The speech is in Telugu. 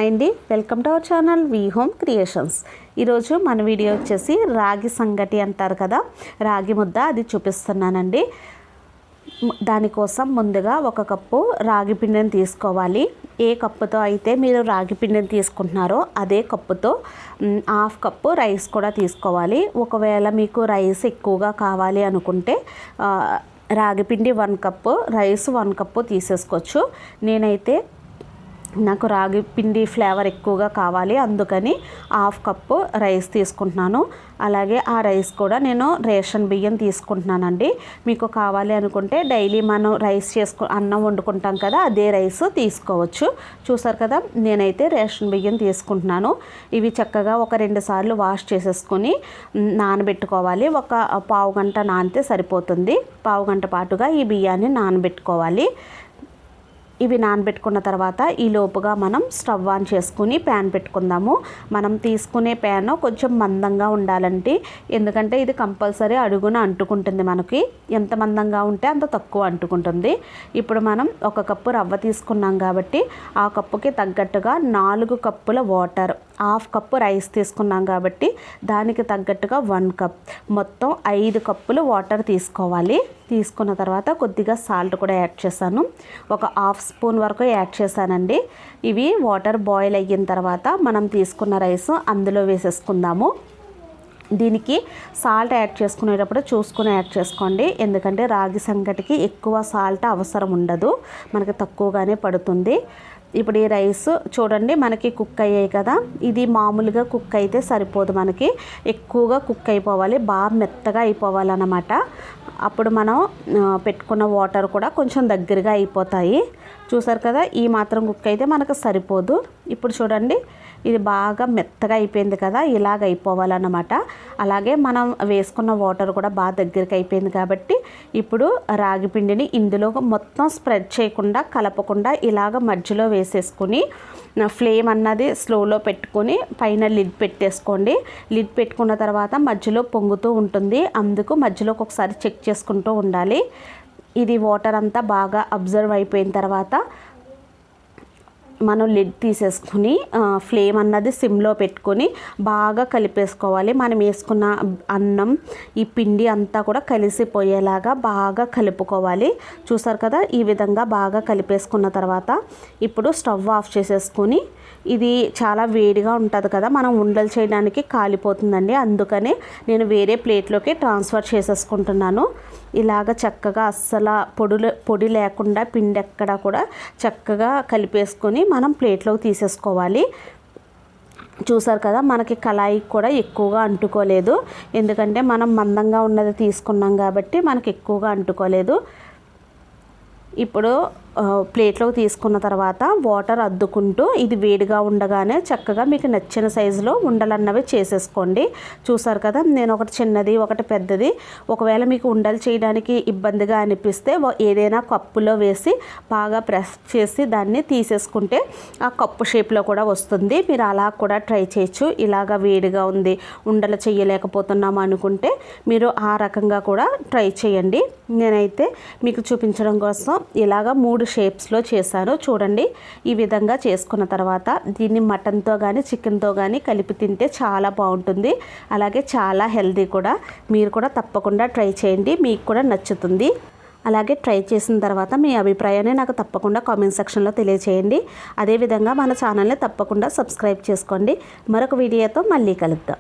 హాయ్ అండి, welcome to our channel home creations. ఈరోజు మన వీడియో వచ్చేసి రాగి సంగటి అంటారు కదా, రాగి ముద్ద అది చూపిస్తున్నానండి. దానికోసం ముందుగా 1 కప్పు రాగి పిండిని తీసుకోవాలి. ఏ కప్పుతో అయితే మీరు రాగి పిండిని తీసుకుంటున్నారో అదే కప్పుతో 1/2 కప్పు రైస్ కూడా తీసుకోవాలి. ఒకవేళ మీకు రైస్ ఎక్కువగా కావాలి అనుకుంటే రాగి పిండి 1 కప్పు, రైస్ 1 కప్పు తీసేసుకోవచ్చు. నేనైతే నాకు రాగి పిండి ఫ్లేవర్ ఎక్కువగా కావాలి, అందుకని 1/2 కప్పు రైస్ తీసుకుంటున్నాను. అలాగే ఆ రైస్ కూడా నేను రేషన్ బియ్యం తీసుకుంటున్నానండి. మీకు కావాలి అనుకుంటే డైలీ మనం రైస్ అన్నం వండుకుంటాం కదా, అదే రైస్ తీసుకోవచ్చు. చూసారు కదా, నేనైతే రేషన్ బియ్యం తీసుకుంటున్నాను. ఇవి చక్కగా ఒక 2 సార్లు వాష్ చేసేసుకొని నానబెట్టుకోవాలి. ఒక పావు గంట నానితే సరిపోతుంది. పావు గంట పాటుగా ఈ బియ్యాన్ని నానబెట్టుకోవాలి. ఇవి నానబెట్టుకున్న తర్వాత ఈ లోపుగా మనం స్టవ్ ఆన్ చేసుకుని ప్యాన్ పెట్టుకుందాము. మనం తీసుకునే ప్యాన్ కొంచెం మందంగా ఉండాలంటే, ఎందుకంటే ఇది కంపల్సరీ అడుగున అంటుకుంటుంది. మనకి ఎంత మందంగా ఉంటే అంత తక్కువ అంటుకుంటుంది. ఇప్పుడు మనం 1 కప్పు రవ్వ తీసుకున్నాం కాబట్టి ఆ కప్పుకి తగ్గట్టుగా 4 కప్పుల వాటర్, 1/2 కప్పు రైస్ తీసుకున్నాం కాబట్టి దానికి తగ్గట్టుగా 1 కప్, మొత్తం 5 కప్పులు వాటర్ తీసుకోవాలి. తీసుకున్న తర్వాత కొద్దిగా సాల్ట్ కూడా యాడ్ చేశాను. ఒక 1/2 స్పూన్ వరకు యాడ్ చేశానండి. ఇవి వాటర్ బాయిల్ అయిన తర్వాత మనం తీసుకున్న రైస్ అందులో వేసేసుకుందాము. దీనికి సాల్ట్ యాడ్ చేసుకునేటప్పుడు చూసుకుని యాడ్ చేసుకోండి, ఎందుకంటే రాగి సంగటికి ఎక్కువ సాల్ట్ అవసరం ఉండదు, మనకి తక్కువగానే పడుతుంది. ఇప్పుడు ఈ రైస్ చూడండి మనకి కుక్ అయ్యాయి కదా, ఇది మామూలుగా కుక్ అయితే సరిపోదు, మనకి ఎక్కువగా కుక్ అయిపోవాలి, బాగా మెత్తగా అయిపోవాలన్నమాట. అప్పుడు మనం పెట్టుకున్న వాటర్ కూడా కొంచెం దగ్గరగా అయిపోతాయి. చూసారు కదా, ఈ మాత్రం కుక్ అయితే మనకు సరిపోదు. ఇప్పుడు చూడండి ఇది బాగా మెత్తగా అయిపోయింది కదా, ఇలాగ అయిపోవాలన్నమాట. అలాగే మనం వేసుకున్న వాటర్ కూడా బాగా దగ్గరికి అయిపోయింది కాబట్టి ఇప్పుడు రాగి పిండిని ఇందులో మొత్తం స్ప్రెడ్ చేయకుండా, కలపకుండా ఇలాగ మధ్యలో వేసేసుకుని ఫ్లేమ్ అన్నది స్లోలో పెట్టుకొని పైన లిడ్ పెట్టేసుకోండి. లిడ్ పెట్టుకున్న తర్వాత మధ్యలో పొంగుతూ ఉంటుంది, అందుకు మధ్యలో ఒకసారి చెక్ చేసుకుంటూ ఉండాలి. ఇది వాటర్ అంతా బాగా అబ్జర్వ్ అయిపోయిన తర్వాత మనం లిడ్ తీసేసుకుని ఫ్లేమ్ అన్నది సిమ్లో పెట్టుకొని బాగా కలిపేసుకోవాలి. మనం వేసుకున్న అన్నం, ఈ పిండి అంతా కూడా కలిసిపోయేలాగా బాగా కలుపుకోవాలి. చూసారు కదా, ఈ విధంగా బాగా కలిపేసుకున్న తర్వాత ఇప్పుడు స్టవ్ ఆఫ్ చేసేసుకొని, ఇది చాలా వేడిగా ఉంటుంది కదా, మనం ఉండలు చేయడానికి కాలిపోతుందండి, అందుకనే నేను వేరే ప్లేట్లోకి ట్రాన్స్ఫర్ చేసేసుకుంటున్నాను. ఇలాగ చక్కగా అస్సలు పొడి లేకుండా పిండి ఎక్కడ కూడా చక్కగా కలిపేసుకొని మనం ప్లేట్లోకి తీసేసుకోవాలి. చూసారు కదా, మనకి కళాయికి కూడా ఎక్కువగా అంటుకోలేదు, ఎందుకంటే మనం మందంగా ఉన్నది తీసుకున్నాం కాబట్టి మనకి ఎక్కువగా అంటుకోలేదు. ఇప్పుడు ప్లేట్లోకి తీసుకున్న తర్వాత వాటర్ అద్దుకుంటూ ఇది వేడిగా ఉండగానే చక్కగా మీకు నచ్చిన సైజులో ఉండలన్నవి చేసేసుకోండి. చూసారు కదా, నేను ఒకటి చిన్నది ఒకటి పెద్దది, ఒకవేళ మీకు ఉండలు చేయడానికి ఇబ్బందిగా అనిపిస్తే ఏదైనా కప్పులో వేసి బాగా ప్రెస్ చేసి దాన్ని తీసేసుకుంటే ఆ కప్పు షేప్లో కూడా వస్తుంది. మీరు అలా కూడా ట్రై చేయొచ్చు. ఇలాగ వేడిగా ఉంది, ఉండలు చేయలేకపోతున్నాము అనుకుంటే మీరు ఆ రకంగా కూడా ట్రై చేయండి. నేనైతే మీకు చూపించడం కోసం ఇలాగ 3 షేప్స్లో చేశాను. చూడండి, ఈ విధంగా చేసుకున్న తర్వాత దీన్ని మటన్తో కానీ చికెన్తో కానీ కలిపి తింటే చాలా బాగుంటుంది, అలాగే చాలా హెల్తీ కూడా. మీరు కూడా తప్పకుండా ట్రై చేయండి, మీకు కూడా నచ్చుతుంది. అలాగే ట్రై చేసిన తర్వాత మీ అభిప్రాయాన్ని నాకు తప్పకుండా కామెంట్ సెక్షన్లో తెలియచేయండి. అదేవిధంగా మన ఛానల్ని తప్పకుండా సబ్స్క్రైబ్ చేసుకోండి. మరొక వీడియోతో మళ్ళీ కలుద్దాం.